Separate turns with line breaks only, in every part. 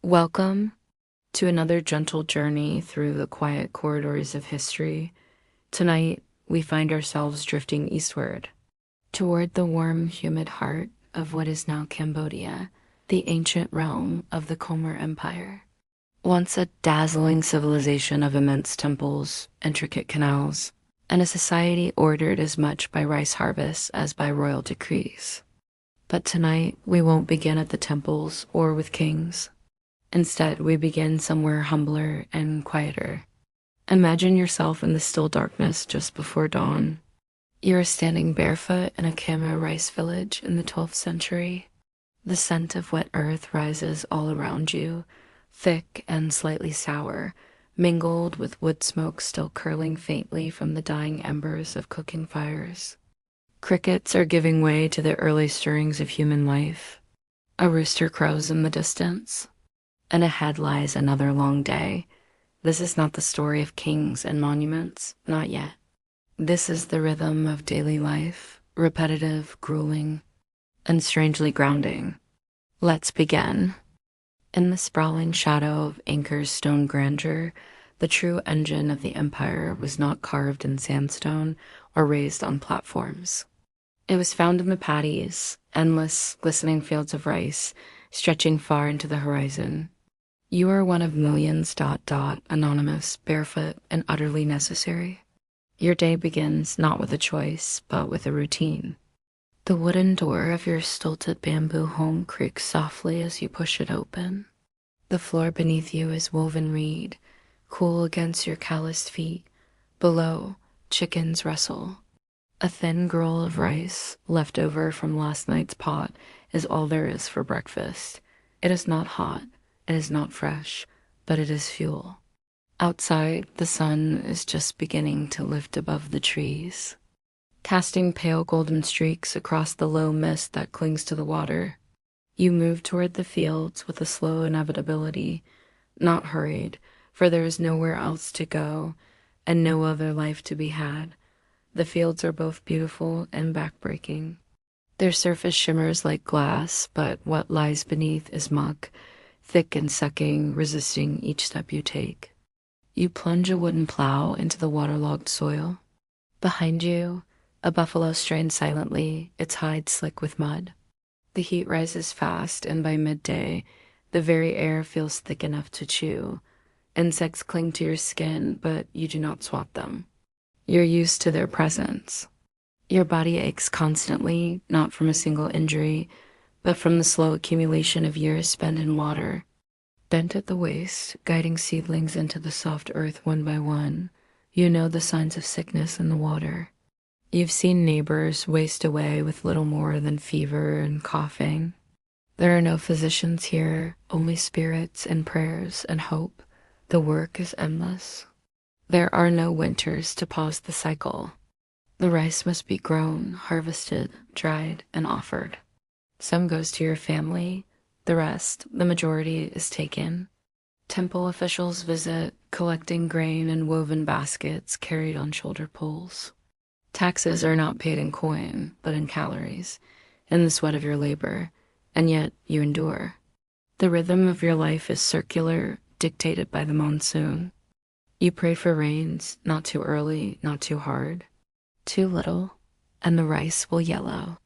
Welcome to another gentle journey through the quiet corridors of history. Tonight, we find ourselves drifting eastward, toward the warm, humid heart of what is now Cambodia, the ancient realm of the Khmer Empire. Once a dazzling civilization of immense temples, intricate canals, and a society ordered as much by rice harvests as by royal decrees. But tonight, we won't begin at the temples or with kings. Instead, we begin somewhere humbler and quieter. Imagine yourself in the still darkness just before dawn. You are standing barefoot in a Khmer rice village in the 12th century. The scent of wet earth rises all around you, thick and slightly sour, mingled with wood smoke still curling faintly from the dying embers of cooking fires. Crickets are giving way to the early stirrings of human life. A rooster crows in the distance. And ahead lies another long day. This is not the story of kings and monuments, not yet. This is the rhythm of daily life, repetitive, grueling, and strangely grounding. Let's begin. In the sprawling shadow of Angkor's stone grandeur, the true engine of the empire was not carved in sandstone or raised on platforms. It was found in the paddies, endless, glistening fields of rice, stretching far into the horizon. You are one of millions, anonymous, barefoot, and utterly necessary. Your day begins not with a choice, but with a routine. The wooden door of your stilted bamboo home creaks softly as you push it open. The floor beneath you is woven reed, cool against your calloused feet. Below, chickens rustle. A thin gruel of rice, left over from last night's pot, is all there is for breakfast. It is not hot. It is not fresh, but it is fuel. Outside, the sun is just beginning to lift above the trees, casting pale golden streaks across the low mist that clings to the water. You move toward the fields with a slow inevitability, not hurried, for there is nowhere else to go and no other life to be had. The fields are both beautiful and backbreaking. Their surface shimmers like glass, but what lies beneath is muck, thick and sucking, resisting each step you take. You plunge a wooden plow into the waterlogged soil. Behind you, a buffalo strains silently, its hide slick with mud. The heat rises fast, and by midday, the very air feels thick enough to chew. Insects cling to your skin, but you do not swat them. You're used to their presence. Your body aches constantly, not from a single injury, but from the slow accumulation of years spent in water. Bent at the waist, guiding seedlings into the soft earth one by one, you know the signs of sickness in the water. You've seen neighbors waste away with little more than fever and coughing. There are no physicians here, only spirits and prayers and hope. The work is endless. There are no winters to pause the cycle. The rice must be grown, harvested, dried, and offered. Some goes to your family, the rest, the majority, is taken. Temple officials visit, collecting grain in woven baskets carried on shoulder poles. Taxes are not paid in coin, but in calories, in the sweat of your labor, and yet you endure. The rhythm of your life is circular, dictated by the monsoon. You pray for rains, not too early, not too hard. Too little, and the rice will yellow.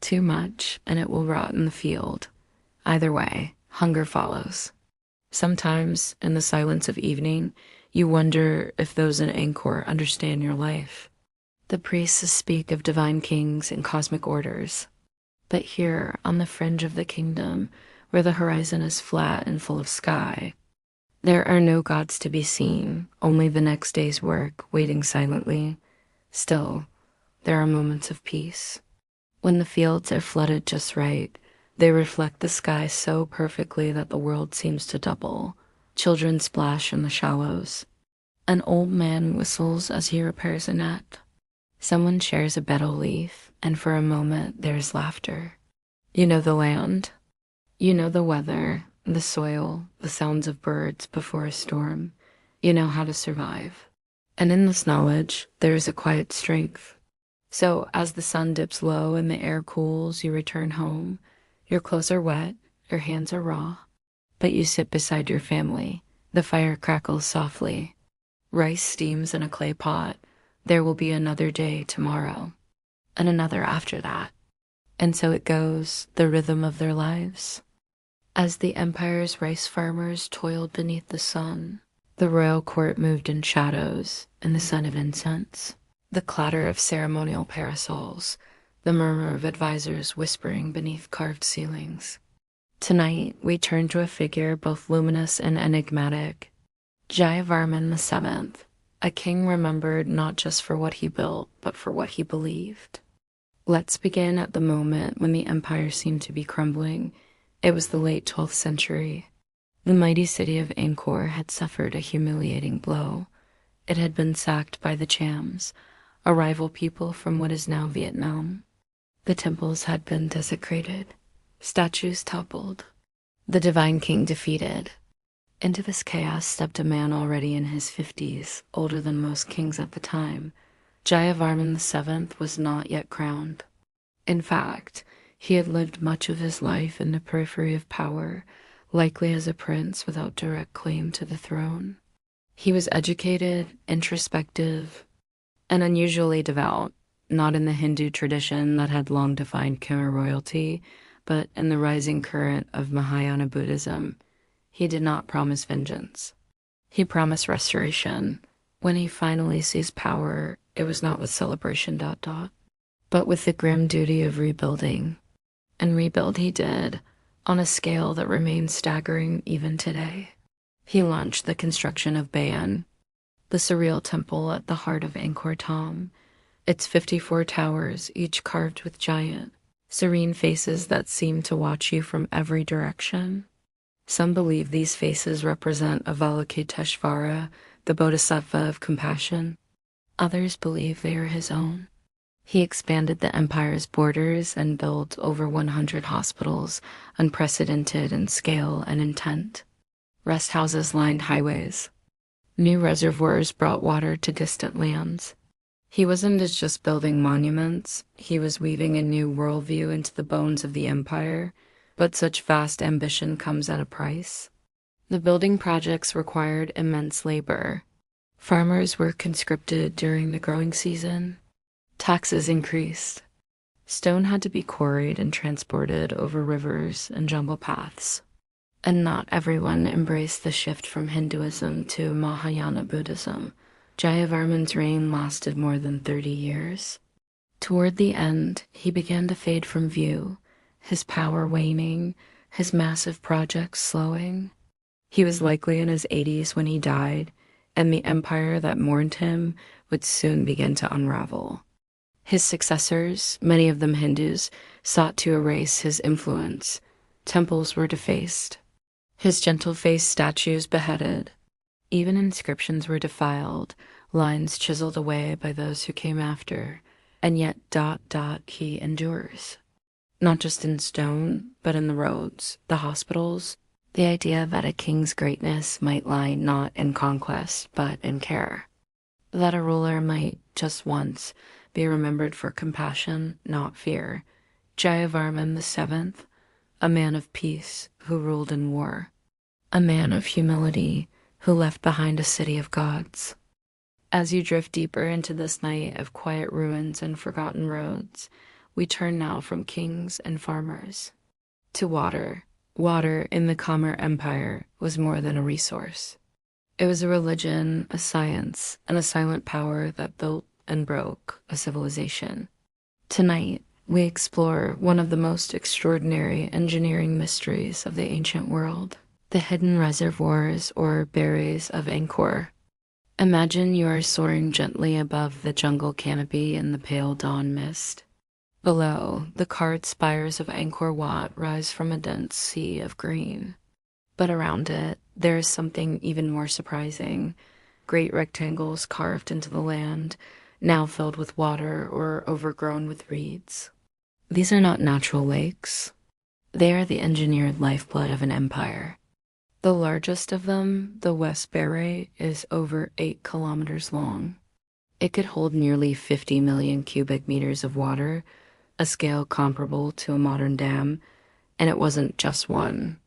Too much, and it will rot in the field. Either way, hunger follows. Sometimes, in the silence of evening, you wonder if those in Angkor understand your life. The priests speak of divine kings and cosmic orders. But here, on the fringe of the kingdom, where the horizon is flat and full of sky, there are no gods to be seen, only the next day's work waiting silently. Still, there are moments of peace. When the fields are flooded just right, they reflect the sky so perfectly that the world seems to double. Children splash in the shallows. An old man whistles as he repairs a net. Someone shares a betel leaf, and for a moment there's laughter. You know the land. You know the weather, the soil, the sounds of birds before a storm. You know how to survive. And in this knowledge, there is a quiet strength. So as the sun dips low and the air cools, you return home. Your clothes are wet, your hands are raw, but you sit beside your family. The fire crackles softly. Rice steams in a clay pot. There will be another day tomorrow, and another after that. And so it goes, the rhythm of their lives. As the empire's rice farmers toiled beneath the sun, the royal court moved in shadows in the sun of incense. The clatter of ceremonial parasols, the murmur of advisors whispering beneath carved ceilings. Tonight, we turn to a figure both luminous and enigmatic. Jayavarman VII, a king remembered not just for what he built, but for what he believed. Let's begin at the moment when the empire seemed to be crumbling. It was the late 12th century. The mighty city of Angkor had suffered a humiliating blow. It had been sacked by the Chams, a rival people from what is now Vietnam. The temples had been desecrated, statues toppled, the divine king defeated. Into this chaos stepped a man already in his 50s, older than most kings at the time. Jayavarman VII was not yet crowned. In fact, he had lived much of his life in the periphery of power, likely as a prince without direct claim to the throne. He was educated, introspective, and unusually devout, not in the Hindu tradition that had long defined Khmer royalty, but in the rising current of Mahayana Buddhism. He did not promise vengeance. He promised restoration. When he finally seized power, it was not with celebration ... but with the grim duty of rebuilding. And rebuild he did, on a scale that remains staggering even today. He launched the construction of Bayon, the surreal temple at the heart of Angkor Thom, its 54 towers, each carved with giant, serene faces that seem to watch you from every direction. Some believe these faces represent Avalokiteshvara, the bodhisattva of compassion. Others believe they are his own. He expanded the empire's borders and built over 100 hospitals, unprecedented in scale and intent. Rest houses lined highways. New reservoirs brought water to distant lands. He wasn't just building monuments, he was weaving a new worldview into the bones of the empire, but such vast ambition comes at a price. The building projects required immense labor. Farmers were conscripted during the growing season. Taxes increased. Stone had to be quarried and transported over rivers and jungle paths. And not everyone embraced the shift from Hinduism to Mahayana Buddhism. Jayavarman's reign lasted more than 30 years. Toward the end, he began to fade from view, his power waning, his massive projects slowing. He was likely in his 80s when he died, and the empire that mourned him would soon begin to unravel. His successors, many of them Hindus, sought to erase his influence. Temples were defaced. His gentle-faced statues beheaded. Even inscriptions were defiled, lines chiseled away by those who came after, and yet ... he endures. Not just in stone, but in the roads, the hospitals, the idea that a king's greatness might lie not in conquest, but in care. That a ruler might, just once, be remembered for compassion, not fear. Jayavarman VII, a man of peace who ruled in war. A man of humility who left behind a city of gods. As you drift deeper into this night of quiet ruins and forgotten roads, we turn now from kings and farmers to water. Water in the Khmer Empire was more than a resource. It was a religion, a science, and a silent power that built and broke a civilization. Tonight, we explore one of the most extraordinary engineering mysteries of the ancient world, the hidden reservoirs or berries of Angkor. Imagine you are soaring gently above the jungle canopy in the pale dawn mist. Below, the carved spires of Angkor Wat rise from a dense sea of green. But around it, there is something even more surprising. Great rectangles carved into the land, now filled with water or overgrown with reeds. These are not natural lakes. They are the engineered lifeblood of an empire. The largest of them, the West Beret, is over 8 kilometers long. It could hold nearly 50 million cubic meters of water, a scale comparable to a modern dam, and it wasn't just one.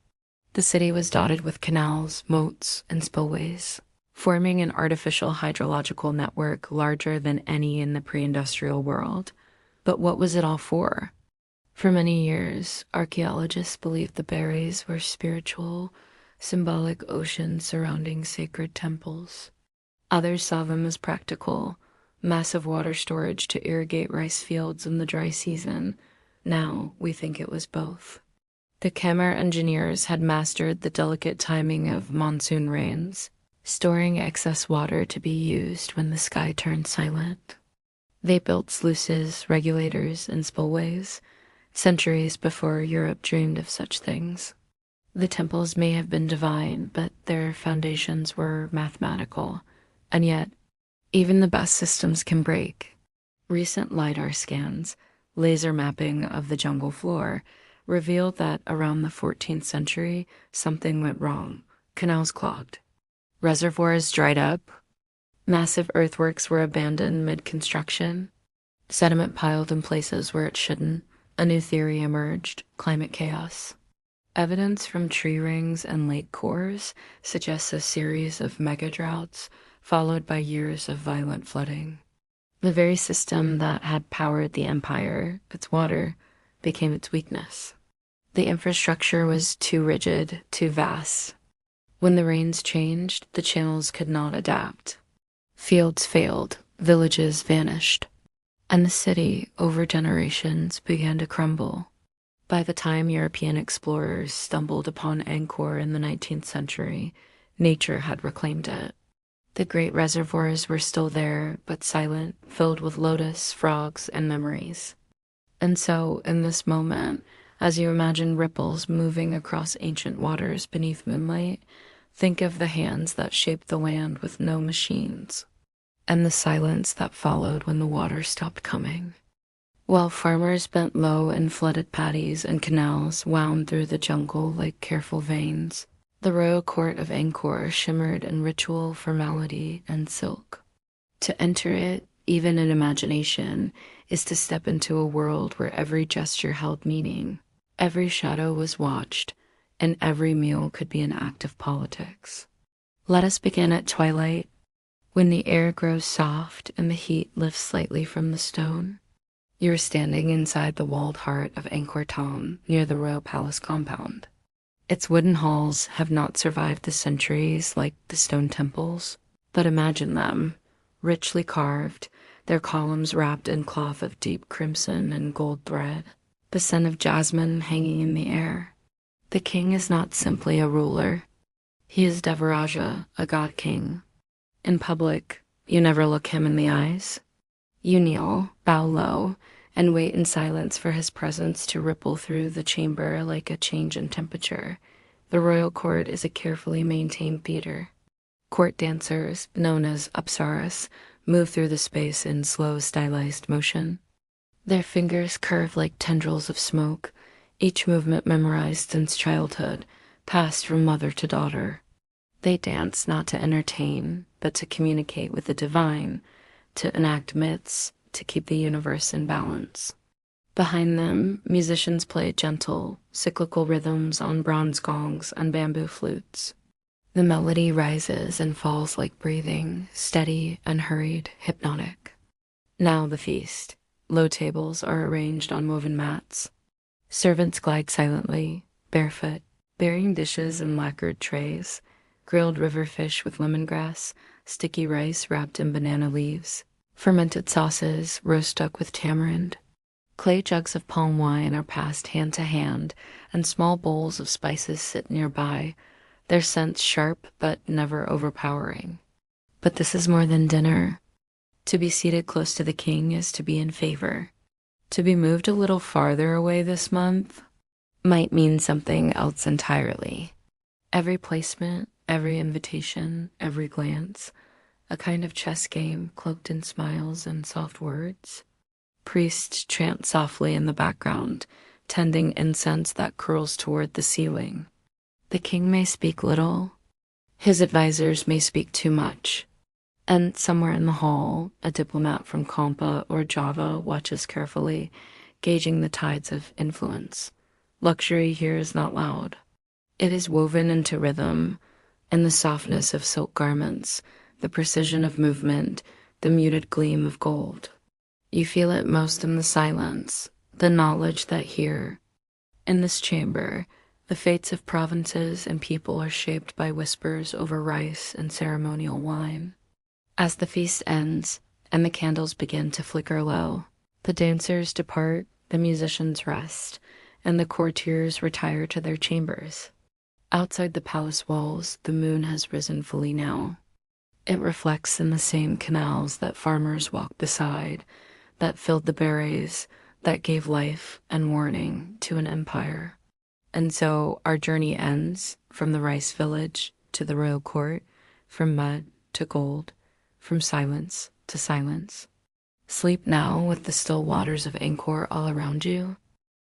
The city was dotted with canals, moats, and spillways, forming an artificial hydrological network larger than any in the pre-industrial world. But what was it all for? For many years, archaeologists believed the berries were spiritual, symbolic oceans surrounding sacred temples. Others saw them as practical, massive water storage to irrigate rice fields in the dry season. Now we think it was both. The Khmer engineers had mastered the delicate timing of monsoon rains, storing excess water to be used when the sky turned silent. They built sluices, regulators, and spillways, centuries before Europe dreamed of such things. The temples may have been divine, but their foundations were mathematical, and yet, even the best systems can break. Recent LiDAR scans, laser mapping of the jungle floor, revealed that around the 14th century, something went wrong. Canals clogged. Reservoirs dried up. Massive earthworks were abandoned mid-construction. Sediment piled in places where it shouldn't. A new theory emerged: climate chaos. Evidence from tree rings and lake cores suggests a series of mega droughts, followed by years of violent flooding. The very system that had powered the empire, its water, became its weakness. The infrastructure was too rigid, too vast. When the rains changed, the channels could not adapt. Fields failed, villages vanished, and the city, over generations, began to crumble. By the time European explorers stumbled upon Angkor in the 19th century, nature had reclaimed it. The great reservoirs were still there, but silent, filled with lotus, frogs, and memories. And so, in this moment, as you imagine ripples moving across ancient waters beneath moonlight, think of the hands that shaped the land with no machines, and the silence that followed when the water stopped coming. While farmers bent low in flooded paddies and canals wound through the jungle like careful veins, the royal court of Angkor shimmered in ritual, formality, and silk. To enter it, even in imagination, is to step into a world where every gesture held meaning, every shadow was watched, and every meal could be an act of politics. Let us begin at twilight, when the air grows soft and the heat lifts slightly from the stone. You're standing inside the walled heart of Angkor Thom, near the royal palace compound. Its wooden halls have not survived the centuries like the stone temples, but imagine them, richly carved, their columns wrapped in cloth of deep crimson and gold thread, the scent of jasmine hanging in the air. The king is not simply a ruler. He is Devaraja, a god king. In public, you never look him in the eyes. You kneel, bow low, and wait in silence for his presence to ripple through the chamber like a change in temperature. The royal court is a carefully maintained theater. Court dancers, known as apsaras, move through the space in slow, stylized motion. Their fingers curve like tendrils of smoke, each movement memorized since childhood, passed from mother to daughter. They dance not to entertain, but to communicate with the divine, to enact myths, to keep the universe in balance. Behind them, musicians play gentle, cyclical rhythms on bronze gongs and bamboo flutes. The melody rises and falls like breathing, steady, unhurried, hypnotic. Now the feast. Low tables are arranged on woven mats. Servants glide silently, barefoot, bearing dishes in lacquered trays, grilled river fish with lemongrass, sticky rice wrapped in banana leaves, fermented sauces, roast duck with tamarind. Clay jugs of palm wine are passed hand to hand, and small bowls of spices sit nearby, their scents sharp but never overpowering. But this is more than dinner. To be seated close to the king is to be in favor. To be moved a little farther away this month might mean something else entirely. Every placement, every invitation, every glance, a kind of chess game cloaked in smiles and soft words. Priests chant softly in the background, tending incense that curls toward the ceiling. The king may speak little. His advisors may speak too much. And somewhere in the hall, a diplomat from Kampa or Java watches carefully, gauging the tides of influence. Luxury here is not loud. It is woven into rhythm and the softness of silk garments, the precision of movement, the muted gleam of gold. You feel it most in the silence, the knowledge that here, in this chamber, the fates of provinces and people are shaped by whispers over rice and ceremonial wine. As the feast ends and the candles begin to flicker low, the dancers depart, the musicians rest, and the courtiers retire to their chambers. Outside the palace walls, the moon has risen fully now. It reflects in the same canals that farmers walked beside, that filled the berries, that gave life and warning to an empire. And so our journey ends from the rice village to the royal court, from mud to gold, from silence to silence. Sleep now with the still waters of Angkor all around you.